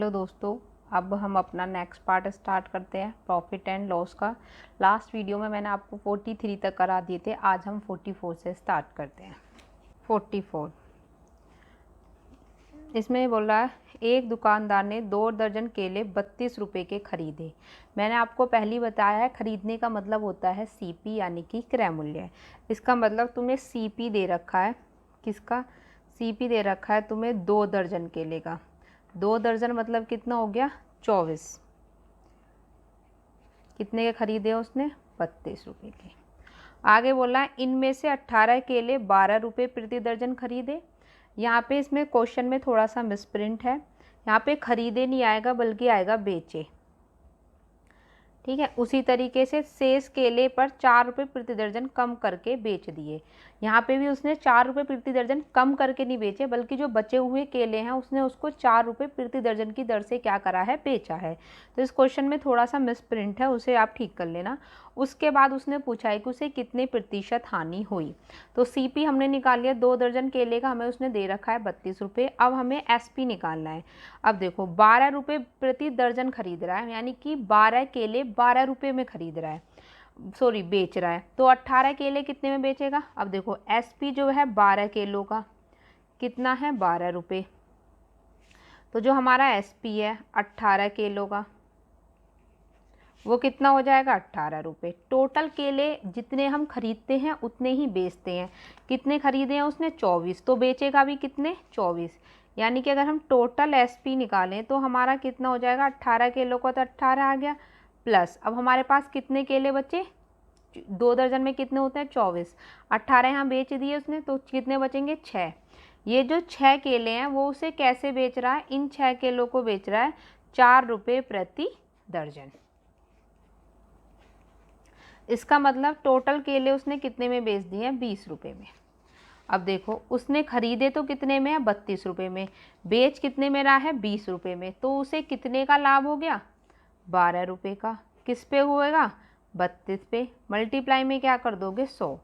तक दोस्तों अब हम अपना नेक्स्ट पार्ट स्टार्ट करते हैं प्रॉफिट एंड लॉस का। लास्ट वीडियो में मैंने आपको 43 तक करा दिए थे, आज हम 44 से स्टार्ट करते हैं। 44 इसमें बोल रहा है एक दुकानदार ने 2 दर्जन केले 32 रुपये के खरीदे। मैंने आपको पहले ही बताया है खरीदने का मतलब होता है सीपी यानी कि क्रय मूल्य। इसका मतलब तुम्हें सीपी दे रखा है, किसका सीपी दे रखा है तुम्हें 2 दर्जन केले का। 2 दर्जन मतलब कितना हो गया 24। कितने के खरीदे उसने 32 रुपये के। आगे बोला है इनमें से 18 केले 12 रुपये प्रति दर्जन खरीदे। यहाँ पे इसमें क्वेश्चन में थोड़ा सा मिसप्रिंट है, यहाँ पे खरीदे नहीं आएगा बल्कि आएगा बेचे। ठीक है, उसी तरीके से शेष केले पर 4 रुपये प्रति दर्जन कम करके बेच दिए। यहाँ पे भी उसने 4 रुपये प्रति दर्जन कम करके नहीं बेचे बल्कि जो बचे हुए केले हैं उसने उसको 4 रुपये प्रति दर्जन की दर से क्या करा है बेचा है। तो इस क्वेश्चन में थोड़ा सा मिसप्रिंट है, उसे आप ठीक कर लेना। उसके बाद उसने पूछा है कि उसे कितने प्रतिशत हानि हुई। तो सीपी हमने निकाल लिया, 2 दर्जन केले का हमें उसने दे रखा है 32 रुपये। अब हमें एसपी निकालना है। अब देखो 12 रुपये प्रति दर्जन खरीद रहा है, यानी कि 12 केले 12 रुपये में खरीद रहा है, सॉरी बेच रहा है। तो 18 केले कितने में बेचेगा। अब देखो एसपी जो है 12 किलो का कितना है 12 रुपये। तो जो हमारा एसपी है 18 किलो का वो कितना हो जाएगा 18 रुपये। टोटल केले जितने हम खरीदते हैं उतने ही बेचते हैं। कितने खरीदे हैं उसने 24, तो बेचेगा भी कितने 24। यानी कि अगर हम टोटल एसपी निकालें तो हमारा कितना हो जाएगा 18 किलो का तो 18 आ गया, प्लस अब हमारे पास कितने केले बचे 2 दर्जन में कितने होते हैं 24। 18 यहाँ बेच दिए उसने तो कितने बचेंगे 6। ये जो 6 केले हैं वो उसे कैसे बेच रहा है, इन 6 केलों को बेच रहा है 4 रुपये प्रति दर्जन। इसका मतलब टोटल केले उसने कितने में बेच दिए हैं 20 रुपये में। अब देखो उसने खरीदे तो कितने में है 32 रुपये में, बेच कितने में रहा है 20 रुपये में, तो उसे कितने का लाभ हो गया 12 रुपये का। किस पे होएगा 32 पे। मल्टीप्लाई में क्या कर दोगे 100,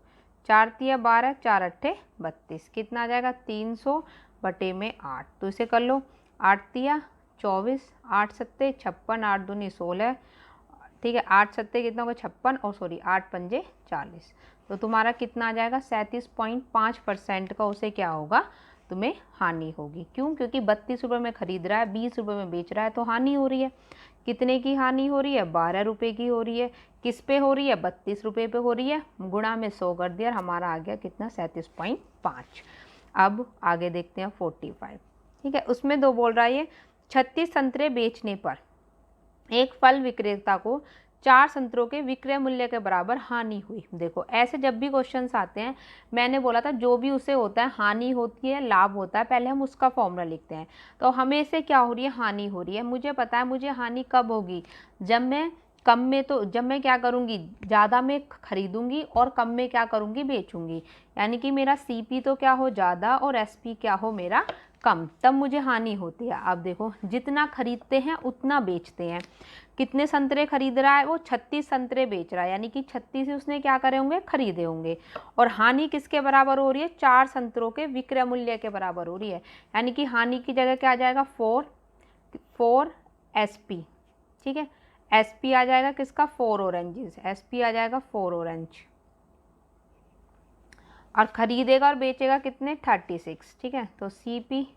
4 तिया 12 4 अट्ठे 32, कितना आ जाएगा 300 बटे में 8। तो इसे कर लो 8 तिया 24, 8 सत्ते 56, 8 दूनी 16। ठीक है 8 सत्ते कितना होगा 56 और सॉरी 8 पंजे 40। तो तुम्हारा कितना आ जाएगा 37.5% का उसे क्या होगा तुम्हें हानि होगी। क्यों, क्योंकि 32 रुपये में खरीद रहा है 20 रुपये में बेच रहा है तो हानि हो रही है। कितने की हानि हो रही है 12 रुपये की हो रही है। किस पे हो रही है 32 रुपये पे हो रही है, गुणा में 100 कर दिया, हमारा आ गया कितना 37.5। अब आगे देखते हैं 45। ठीक है, उसमें 2 बोल रहा है ये 36 संतरे बेचने पर एक फल विक्रेता को 4 संतरों के विक्रय मूल्य के बराबर हानि हुई। देखो ऐसे जब भी क्वेश्चंस आते हैं, मैंने बोला था जो भी उसे होता है हानि होती है लाभ होता है, पहले हम उसका फॉर्मूला लिखते हैं। तो हमें इसे क्या हो रही है हानि हो रही है। मुझे पता है मुझे हानि कब होगी, जब मैं कम में, तो जब मैं क्या करूँगी ज़्यादा में खरीदूंगी और कम में क्या करूँगी बेचूंगी, यानी कि मेरा सीपी तो क्या हो ज़्यादा और एसपी क्या हो मेरा कम, तब मुझे हानि होती है। अब देखो जितना खरीदते हैं उतना बेचते हैं। कितने संतरे खरीद रहा है वो 36 संतरे बेच रहा है, यानी कि 36 ही उसने क्या करे होंगे खरीदे होंगे। और हानि किसके बराबर हो रही है 4 संतरों के विक्रय मूल्य के बराबर हो रही है, यानी कि हानि की जगह क्या आ जाएगा 4 एसपी। ठीक है, एसपी आ जाएगा किसका 4 ऑरेंजेस, एसपी आ जाएगा 4 ऑरेंज। और खरीदेगा और बेचेगा कितने 36। ठीक है, तो सीपी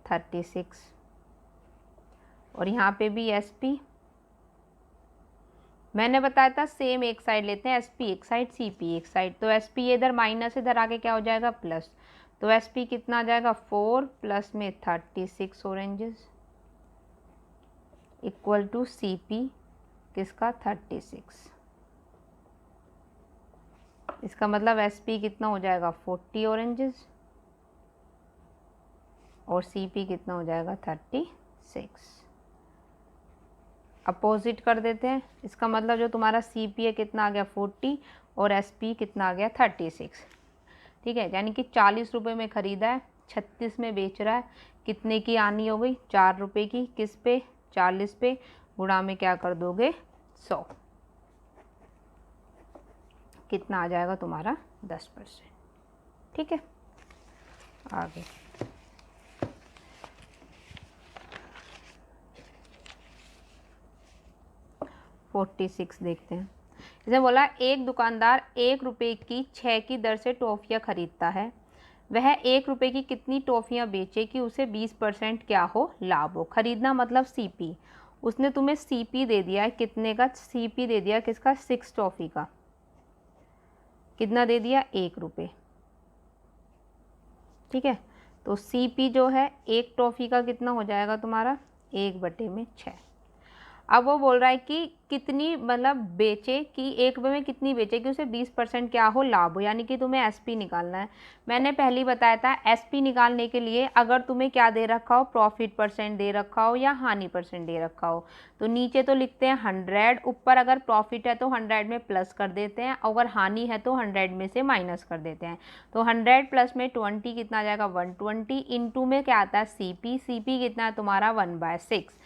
36 और यहाँ पे भी एसपी। मैंने बताया था सेम एक साइड लेते हैं, एसपी एक साइड सीपी एक साइड। तो एसपी इधर माइनस, इधर आके क्या हो जाएगा प्लस। तो एसपी कितना आ जाएगा 4 प्लस में 36 ऑरेंजेस इक्वल टू सीपी किसका 36। इसका मतलब एसपी कितना हो जाएगा 40 ऑरेंजेस और सीपी कितना हो जाएगा 36। अपोजिट कर देते हैं। इसका मतलब जो तुम्हारा सीपी है कितना आ गया 40 और एसपी कितना आ गया 36। ठीक है, यानी कि 40 रुपये में ख़रीदा है 36 में बेच रहा है। कितने की हानि हो गई 4 रुपये की। किस पे 40 पे, गुणा में क्या कर दोगे 100, कितना आ जाएगा तुम्हारा 10%। ठीक है, आगे 46 देखते हैं। इसने बोला एक दुकानदार 1 रुपये की 6 की दर से टॉफ़ियाँ खरीदता है। वह 1 रुपये की कितनी टॉफ़ियाँ बेचे कि उसे 20% क्या हो, लाभ हो। खरीदना मतलब सीपी। उसने तुम्हें सीपी दे दिया है, कितने का सीपी दे दिया, किसका, 6 टॉफ़ी का। कितना दे दिया, 1 रुपये। ठीक है, तो सीपी जो है एक टॉफ़ी का कितना हो जाएगा तुम्हारा, 1/6। अब वो बोल रहा है कि कितनी मतलब बेचे, कि 1 रुपये में कितनी बेचे कि उसे 20% क्या हो, लाभ हो, यानी कि तुम्हें एसपी निकालना है। मैंने पहले ही बताया था एसपी निकालने के लिए अगर तुम्हें क्या दे रखा हो, प्रॉफिट परसेंट दे रखा हो या हानि परसेंट दे रखा हो, तो नीचे तो लिखते हैं 100, ऊपर अगर प्रॉफिट है तो 100 में प्लस कर देते हैं, अगर हानि है तो 100 में से माइनस कर देते हैं। तो 100 प्लस में 20 कितना आ जाएगा, 120, इंटू में क्या आता है, सीपी। सीपी कितना है तुम्हारा, 1/6।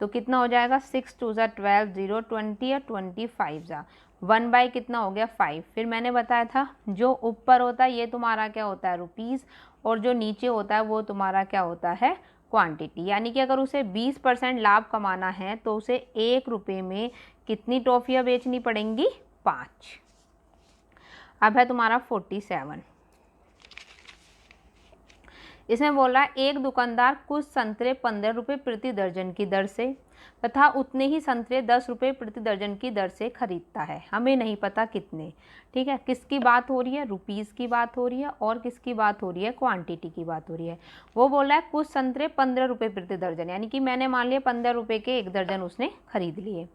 तो कितना हो जाएगा, 6 2 ज़ा 12, 0 20 और 25 ज़ा 1 बाई कितना हो गया, 5। फिर मैंने बताया था जो ऊपर होता है ये तुम्हारा क्या होता है, रुपीज़, और जो नीचे होता है वो तुम्हारा क्या होता है, क्वांटिटी। यानी कि अगर उसे 20% लाभ कमाना है तो उसे 1 रुपये में कितनी टॉफ़ियाँ बेचनी पड़ेंगी, 5। अब है तुम्हारा 47। इसमें बोला एक दुकानदार कुछ संतरे 15 रुपये प्रति दर्जन की दर से तथा उतने ही संतरे 10 रुपये प्रति दर्जन की दर से खरीदता है। हमें नहीं पता कितने। ठीक है, किसकी बात हो रही है, रुपीज़ की बात हो रही है, और किसकी बात हो रही है, क्वांटिटी की बात हो रही है। वो बोला है कुछ संतरे 15 रुपये प्रति दर्जन, यानी कि मैंने मान लिया 15 रुपये के 1 दर्जन उसने खरीद लिए।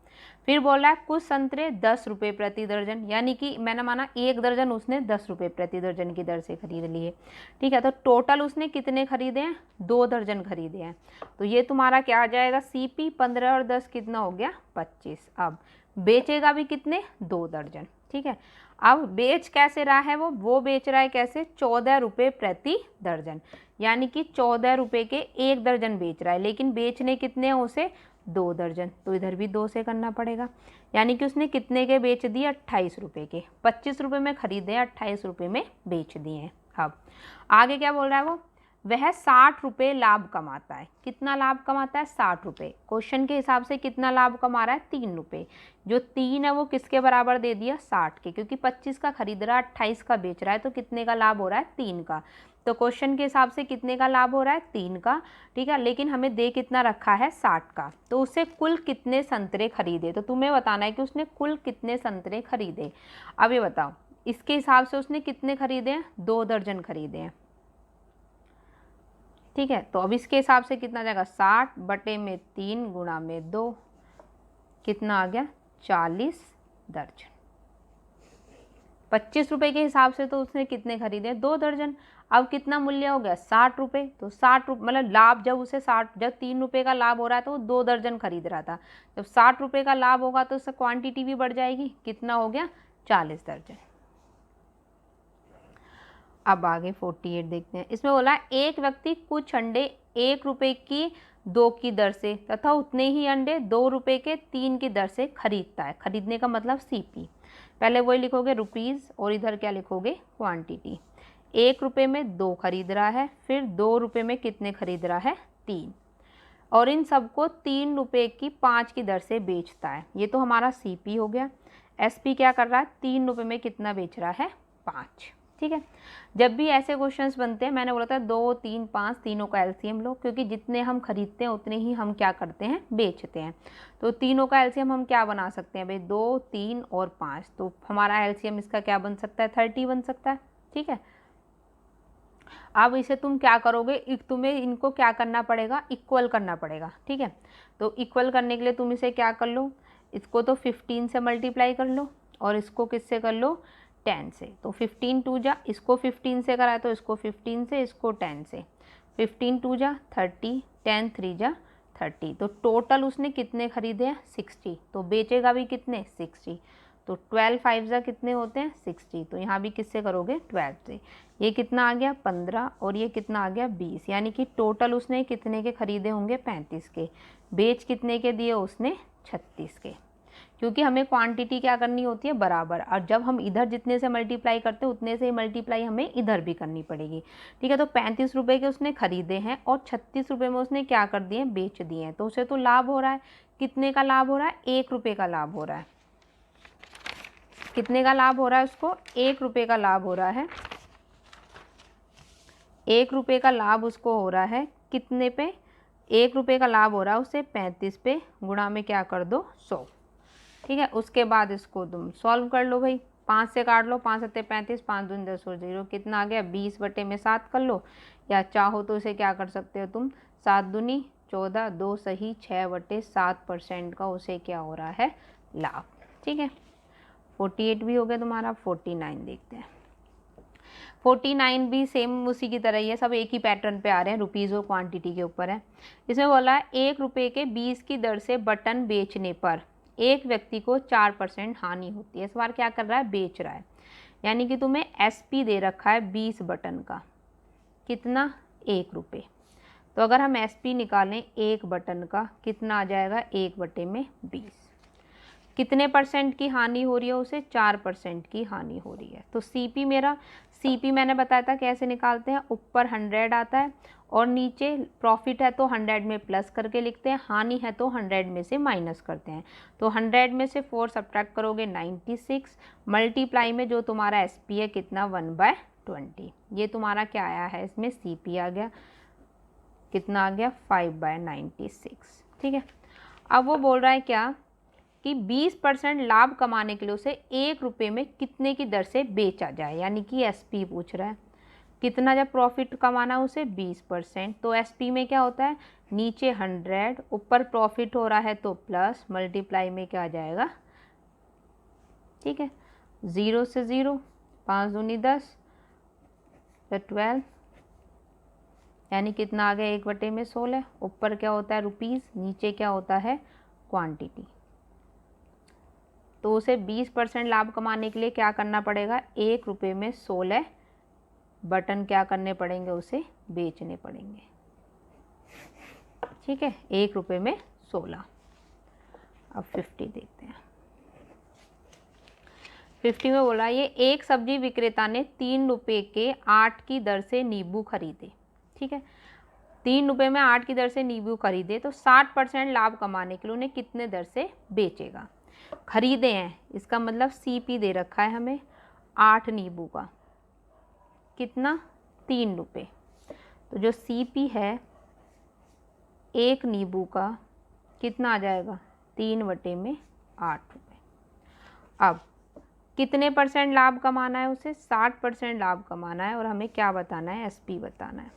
फिर बोला है कुछ संतरे 10 रुपये प्रति दर्जन, यानी कि मैंने माना 1 दर्जन उसने 10 रुपये प्रति दर्जन की दर से खरीद लिए। ठीक है, तो टोटल उसने कितने खरीदे हैं, 2 दर्जन खरीदे हैं। तो ये तुम्हारा क्या आ जाएगा, सीपी 15 और 10 कितना हो गया, 25। अब बेचेगा भी कितने, 2 दर्जन। ठीक है, अब बेच कैसे रहा है वो बेच रहा है कैसे, 14 रुपये प्रति दर्जन, यानी कि 14 रुपये के 1 दर्जन बेच रहा है, लेकिन बेचने कितने हैं उसे, 2 दर्जन। तो इधर भी 2 से करना पड़ेगा, यानी कि उसने कितने के बेच दिए, 28 रुपये के। 25 रुपये में खरीदे, 28 रुपये में बेच दिए हैं। अब आगे क्या बोल रहा है वह 60 रुपये लाभ कमाता है। कितना लाभ कमाता है, 60 रुपये। क्वेश्चन के हिसाब से कितना लाभ कमा रहा है, 3 रुपये। जो 3 है वो किसके बराबर दे दिया, 60 के, क्योंकि 25 का खरीद रहा है, 28 का बेच रहा है, तो कितने का लाभ हो रहा है, 3 का। तो क्वेश्चन के हिसाब से कितने का लाभ हो रहा है, 3 का। ठीक है, लेकिन हमें दे कितना रखा है, 60 का। तो उससे कुल कितने संतरे खरीदे, तो तुम्हें बताना है कि उसने कुल कितने संतरे खरीदे। अब ये बताओ, इसके हिसाब से उसने कितने खरीदे हैं, 2 दर्जन खरीदे हैं। ठीक है, तो अब इसके हिसाब से कितना जाएगा, 60 बटे में 3 गुणा में 2, कितना आ गया, 40 दर्जन। 25 रुपये के हिसाब से तो उसने कितने खरीदे, 2 दर्जन। अब कितना मूल्य हो गया, 60 रुपये। तो 60 रुपये मतलब लाभ, जब उसे 60, जब 3 रुपये का लाभ हो रहा है तो वो 2 दर्जन खरीद रहा था। जब 60 रुपये का लाभ होगा तो उससे क्वांटिटी भी बढ़ जाएगी, कितना हो गया, 40 दर्जन। अब आगे 48 देखते हैं। इसमें बोला एक व्यक्ति कुछ अंडे 1 रुपये की 2 की दर से तथा उतने ही अंडे 2 रुपये के 3 की दर से खरीदता है। खरीदने का मतलब सीपी। पहले वही लिखोगे रुपीज़ और इधर क्या लिखोगे, क्वांटिटी। 1 रुपये में 2 खरीद रहा है, फिर 2 रुपये में कितने खरीद रहा है, 3, और इन सबको 3 रुपये की 5 की दर से बेचता है। ये तो हमारा सीपी हो गया। एसपी क्या कर रहा है, 3 रुपये में कितना बेच रहा है, 5। ठीक है, जब भी ऐसे क्वेश्चंस बनते हैं, मैंने बोला था 2 3 5 तीनों का एलसीएम लो, क्योंकि जितने हम खरीदते हैं उतने ही हम क्या करते हैं, बेचते हैं। तो तीनों का एलसीएम हम क्या बना सकते हैं भाई, 2 3 और 5। तो हमारा एलसीएम इसका क्या बन सकता है, 30 बन सकता है। ठीक है, अब इसे तुम क्या करोगे, तुम्हें इनको क्या करना पड़ेगा, इक्वल करना पड़ेगा। ठीक है, तो इक्वल करने के लिए तुम इसे क्या कर लो, इसको तो 15 से मल्टीप्लाई कर लो और इसको किससे कर लो, 10 से। तो 15 2 जा, इसको 15 से कराए तो इसको 15 से, इसको 10 से। 15 2 जा 30, 10 3 जा 30। तो टोटल उसने कितने खरीदे हैं, 60। तो बेचेगा भी कितने, 60। तो 12 5 जा कितने होते हैं, 60। तो यहाँ भी किससे करोगे, 12 से। ये कितना आ गया, 15, और ये कितना आ गया, 20। यानी कि टोटल उसने कितने के खरीदे होंगे, 35 के। बेच कितने के दिए उसने, 36 के। क्योंकि हमें क्वांटिटी क्या करनी होती है, बराबर, और जब हम इधर जितने से मल्टीप्लाई करते हैं उतने से ही मल्टीप्लाई हमें इधर भी करनी पड़ेगी। ठीक है, तो 35 रुपये के उसने खरीदे हैं और 36 रुपये में उसने क्या कर दिए, बेच दिए हैं। तो उसे तो लाभ हो रहा है, कितने का लाभ हो रहा है? 1 रुपये का लाभ हो रहा है। कितने का लाभ हो रहा है उसको? 1 रुपये का लाभ हो रहा है। 1 रुपये का लाभ उसको हो रहा है कितने पे? 1 रुपये का लाभ हो रहा है उसे 35 पे, गुणा में क्या कर दो? 100। ठीक है, उसके बाद इसको तुम सॉल्व कर लो भाई। 5 से काट लो, 5 सत्ते 35, 5 दूनी 10 और 0 कितना आ गया? 20/7 कर लो, या चाहो तो इसे क्या कर सकते हो तुम? 7 दूनी 14, 2 सही 6/7% का उसे क्या हो रहा है? लाभ। ठीक है, 48 भी हो गया तुम्हारा। 49 देखते हैं। 49 भी सेम उसी की तरह ही है, सब एक ही पैटर्न पे आ रहे हैं, रुपीज़ और क्वांटिटी के ऊपर है। इसमें बोला है 1 रुपये के 20 की दर से बटन बेचने पर एक व्यक्ति को 4% हानि होती है। इस बार क्या कर रहा है? बेच रहा है, यानी कि तुम्हें SP दे रखा है 20 बटन का, कितना? 1 रुपये। तो अगर हम SP निकालें 1 बटन का, कितना आ जाएगा? 1/20। कितने परसेंट की हानि हो रही है उसे? 4% की हानि हो रही है। तो CP मेरा, CP मैंने बताया था कैसे निकालते हैं, ऊपर 100 आता है और नीचे प्रॉफिट है तो 100 में प्लस करके लिखते हैं, हानि है तो 100 में से माइनस करते हैं। तो 100 में से 4 सब्ट्रैक्ट करोगे 96, मल्टीप्लाई में जो तुम्हारा SP है कितना? 1/20। ये तुम्हारा क्या आया है? इसमें CP आ गया, कितना आ गया? 5/96। ठीक है, अब वो बोल रहा है क्या कि 20% लाभ कमाने के लिए उसे 1 रुपये में कितने की दर से बेचा जाए, यानी कि SP पूछ रहा है। कितना जब प्रॉफिट कमाना उसे? 20%। तो SP में क्या होता है? नीचे 100, ऊपर प्रॉफिट हो रहा है तो प्लस, मल्टीप्लाई में क्या आ जाएगा? ठीक है, 0 से 0, 5 दूनी 10, 12, यानी कितना आ गया? 1/16। ऊपर क्या होता है? रुपीज़, नीचे क्या होता है? क्वांटिटी। तो उसे 20% लाभ कमाने के लिए क्या करना पड़ेगा? 1 रुपये में 16 बटन क्या करने पड़ेंगे? उसे बेचने पड़ेंगे। ठीक है, 1 रुपये में 16। अब 50 देखते हैं। 50 में बोला ये एक सब्जी विक्रेता ने 3 रुपये के 8 की दर से नींबू खरीदे। ठीक है, 3 रुपये में 8 की दर से नींबू खरीदे तो 60% लाभ कमाने के लिए उन्हें कितने दर से बेचेगा? खरीदे हैं, इसका मतलब CP दे रखा है हमें 8 नींबू का, कितना? 3 रुपये। तो जो CP है 1 नींबू का कितना आ जाएगा? 3/8 रुपये। अब कितने परसेंट लाभ कमाना है उसे? 60% लाभ कमाना है और हमें क्या बताना है? SP बताना है।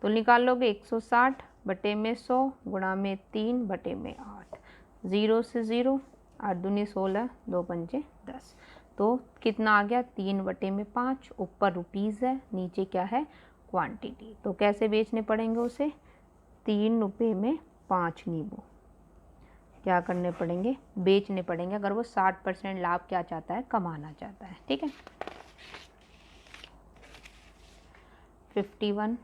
तो निकाल लोगे 160/100 गुणा में 3/8, 0 से 0, 8 दूनी 16, 2 पंचे 10। तो कितना आ गया? 3/5। ऊपर रुपीज़ है, नीचे क्या है? क्वांटिटी। तो कैसे बेचने पड़ेंगे उसे? 3 रुपये में 5 नींबू क्या करने पड़ेंगे? बेचने पड़ेंगे, अगर वो 60% लाभ क्या चाहता है? कमाना चाहता है। ठीक है, 51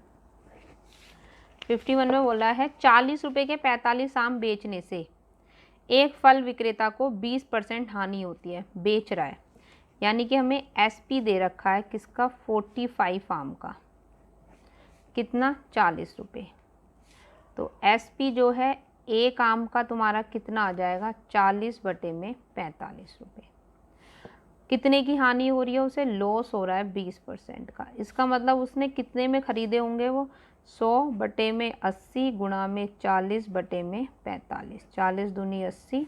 में बोला है 40 रुपये के 45 आम बेचने से एक फल विक्रेता को 20% हानि होती है। बेच रहा है, यानी कि हमें SP दे रखा है किसका? 45 आम का, कितना? 40 रुपये। तो SP जो है एक आम का तुम्हारा कितना आ जाएगा? 40/45 रुपये। कितने की हानि हो रही है उसे? लॉस हो रहा है 20% का। इसका मतलब उसने कितने में खरीदे होंगे? वो 100/80 गुणा में 40/45, 40 दूनी 80,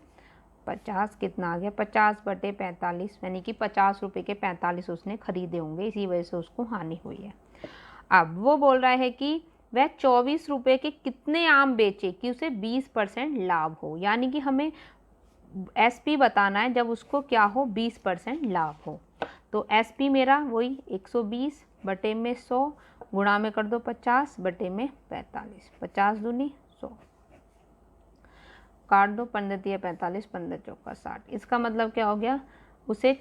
50, कितना आ गया? 50/45, यानी कि 50 रुपये के 45 उसने खरीदे होंगे, इसी वजह से उसको हानि हुई है। अब वो बोल रहा है कि वह 24 रुपये के कितने आम बेचे कि उसे 20% लाभ हो, यानी कि हमें SP बताना है जब उसको क्या हो? 20% लाभ हो। तो SP मेरा वही 120/100 गुणा में कर दो 50/45, 50 दूनी 100, काट दो, 15 45, 15 चौका 60। इसका मतलब क्या हो गया? उसे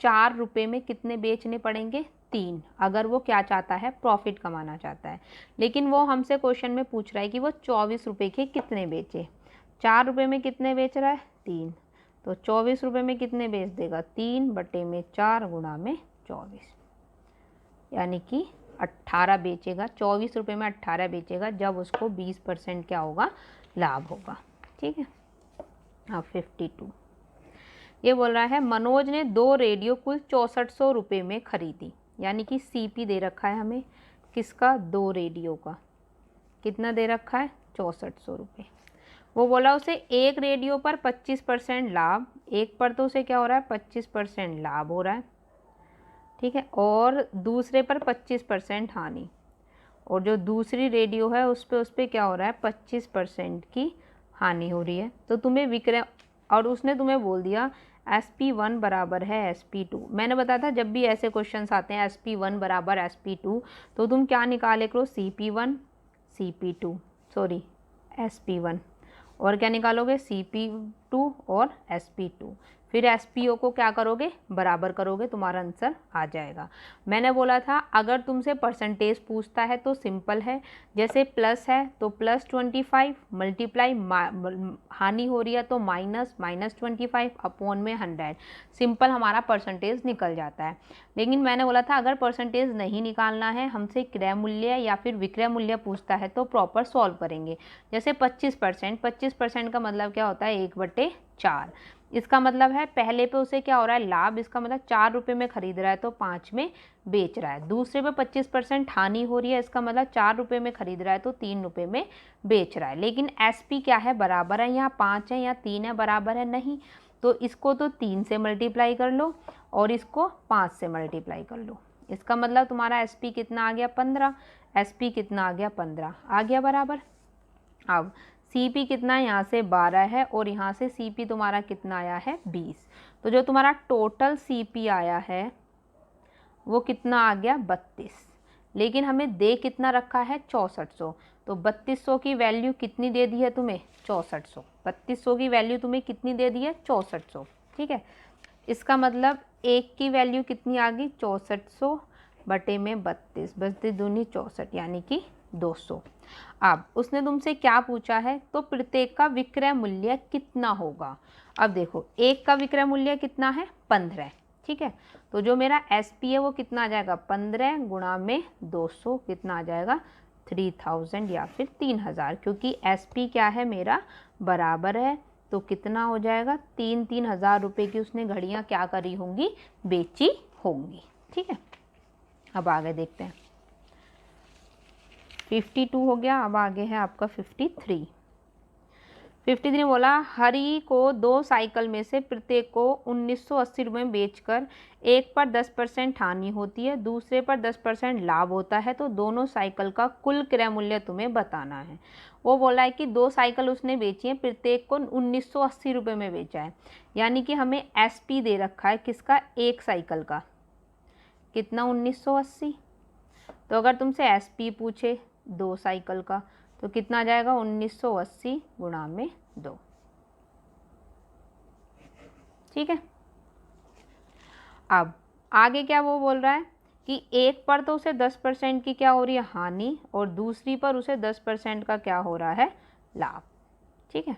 4 रुपये में कितने बेचने पड़ेंगे? 3, अगर वो क्या चाहता है? प्रॉफिट कमाना चाहता है। लेकिन वो हमसे क्वेश्चन में पूछ रहा है कि वो 24 रुपये के कितने बेचे। 4 रुपये में कितने बेच रहा है? 3। तो 24 रुपये में कितने बेच देगा? 3/4 गुणा में 24, यानी कि 18 बेचेगा। 24 रुपये में 18 बेचेगा जब उसको 20% क्या होगा? लाभ होगा। ठीक है, हाँ 52। ये बोल रहा है मनोज ने 2 रेडियो कुल 6400 रुपये में खरीदी, यानी कि सीपी दे रखा है हमें किसका, 2 रेडियो का, कितना दे रखा है 6400 रुपये। वो बोला उसे एक रेडियो पर 25% लाभ, एक पर तो उसे क्या हो रहा है 25% लाभ हो रहा है, ठीक है, और दूसरे पर 25% हानि, और जो दूसरी रेडियो है उस पर क्या हो रहा है 25% की हानि हो रही है। तो तुम्हें विक्रय, और उसने तुम्हें बोल दिया SP1 बराबर है SP2। मैंने बताया था जब भी ऐसे क्वेश्चंस आते हैं SP1 बराबर SP2 तो तुम क्या निकाले करो CP1 CP2 सॉरी SP1, और क्या निकालोगे CP2 और SP2, फिर SPO को क्या करोगे बराबर करोगे, तुम्हारा आंसर आ जाएगा। मैंने बोला था अगर तुमसे परसेंटेज पूछता है तो सिंपल है, जैसे प्लस है तो +25 मल्टीप्लाई हानि हो रही है तो -25 अपॉन में 100, सिंपल हमारा परसेंटेज निकल जाता है। लेकिन मैंने बोला था अगर परसेंटेज नहीं निकालना है, हमसे क्रय मूल्य या फिर विक्रय मूल्य पूछता है तो प्रॉपर सॉल्व करेंगे। जैसे 25% का मतलब क्या होता है 1/4, इसका मतलब है पहले पे उसे क्या हो रहा है लाभ, इसका मतलब 4 रुपये में खरीद रहा है तो 5 में बेच रहा है। दूसरे पे 25% हानि हो रही है, इसका मतलब 4 रुपये में खरीद रहा है तो 3 रुपये में बेच रहा है। लेकिन SP क्या है बराबर है, यहाँ 5 है या 3 है, बराबर है नहीं, तो इसको तो 3 से मल्टीप्लाई कर लो और इसको 5 से मल्टीप्लाई कर लो, इसका मतलब तुम्हारा SP कितना आ गया 15, SP कितना आ गया 15 आ गया बराबर। अब CP कितना है यहाँ से 12 है और यहाँ से CP तुम्हारा कितना आया है 20, तो जो तुम्हारा टोटल CP आया है वो कितना आ गया 32, लेकिन हमें दे कितना रखा है 6400, तो 3200 की वैल्यू कितनी दे दी है तुम्हें 6400, 3200 की वैल्यू तुम्हें कितनी दे दी है 6400, ठीक है। इसका मतलब एक की वैल्यू कितनी आ गई 6400 बटे में 32, 32 दूनी 64 यानी कि 200। अब उसने तुमसे क्या पूछा है, तो प्रत्येक का विक्रय मूल्य कितना होगा। अब देखो एक का विक्रय मूल्य कितना है 15, ठीक है, तो जो मेरा SP है वो कितना आ जाएगा 15 गुणा में 200, कितना आ जाएगा 3000 या फिर 3000, क्योंकि SP क्या है मेरा बराबर है, तो कितना हो जाएगा 3,000 रुपये की उसने घड़ियाँ क्या करी होंगी बेची होंगी, ठीक है। अब आगे देखते हैं 52 हो गया, अब आगे है आपका 53। 53 बोला हरी को 2 साइकिल में से प्रत्येक को 1980 रुपये में बेचकर एक पर 10% हानि होती है, दूसरे पर 10% लाभ होता है, तो दोनों साइकिल का कुल क्रय मूल्य तुम्हें बताना है। वो बोला है कि 2 साइकिल उसने बेची है, प्रत्येक को 1980 रुपये में बेचा है, यानी कि हमें SP दे रखा है किसका एक साइकिल का, कितना 1980, तो अगर तुमसे SP पूछे 2 साइकिल का तो कितना आ जाएगा 1980 गुणा में 2, ठीक है। अब आगे क्या वो बोल रहा है कि एक पर तो उसे 10% की क्या हो रही है हानि और दूसरी पर उसे 10% का क्या हो रहा है लाभ, ठीक है।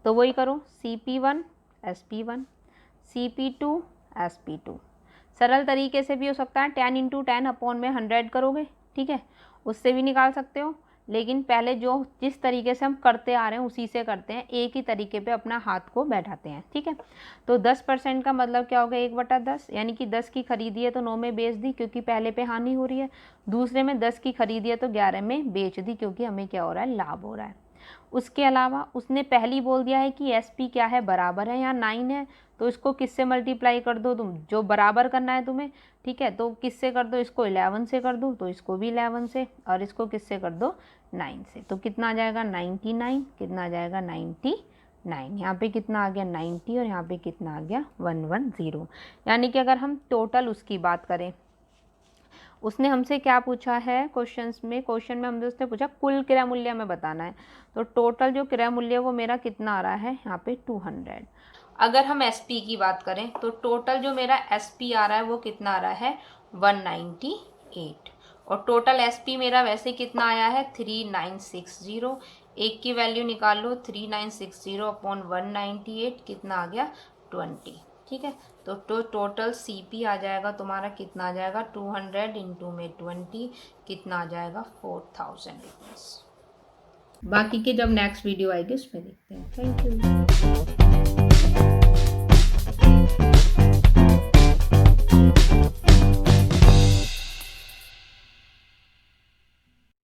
तो वही करो CP1 SP1 CP2 SP2, सरल तरीके से भी हो सकता है 10 × 10 अपॉन में 100 करोगे, ठीक है, उससे भी निकाल सकते हो, लेकिन पहले जो जिस तरीके से हम करते आ रहे हैं उसी से करते हैं, एक ही तरीके पे अपना हाथ को बैठाते हैं, ठीक है। तो 10% का मतलब क्या होगा 1/10, यानी कि 10 की खरीदी है तो 9 में बेच दी क्योंकि पहले पे हानि हो रही है, दूसरे में 10 की खरीदी है तो 11 में बेच दी क्योंकि हमें क्या हो रहा है लाभ हो रहा है। उसके अलावा उसने पहली बोल दिया है कि SP क्या है बराबर है, यहाँ 9 है, तो इसको किससे मल्टीप्लाई कर दो, तुम जो बराबर करना है तुम्हें, ठीक है, तो किससे कर दो, इसको 11 से कर दो तो इसको भी 11 से, और इसको किससे कर दो 9 से, तो कितना आ जाएगा 99, कितना आ जाएगा 99, यहाँ पे कितना आ गया 90 और यहाँ पे कितना आ गया 110, यानी कि अगर हम टोटल उसकी बात करें, उसने हमसे क्या पूछा है क्वेश्चन में हमने उसने पूछा कुल क्रय मूल्य में बताना है, तो टोटल जो क्रय मूल्य वो मेरा कितना आ रहा है यहाँ पे 200। अगर हम SP की बात करें तो टोटल जो मेरा SP आ रहा है वो कितना आ रहा है 198, और टोटल SP मेरा वैसे कितना आया है 3960, एक की वैल्यू निकाल लो 3960 अपॉन 198 कितना आ गया 20, ठीक है। तो टोटल CP आ जाएगा तुम्हारा कितना आ जाएगा 200 × में 20 कितना आ जाएगा 4000 रुपीज़। बाकी के जब नेक्स्ट वीडियो आएगी उसमें देखते हैं। Thank you.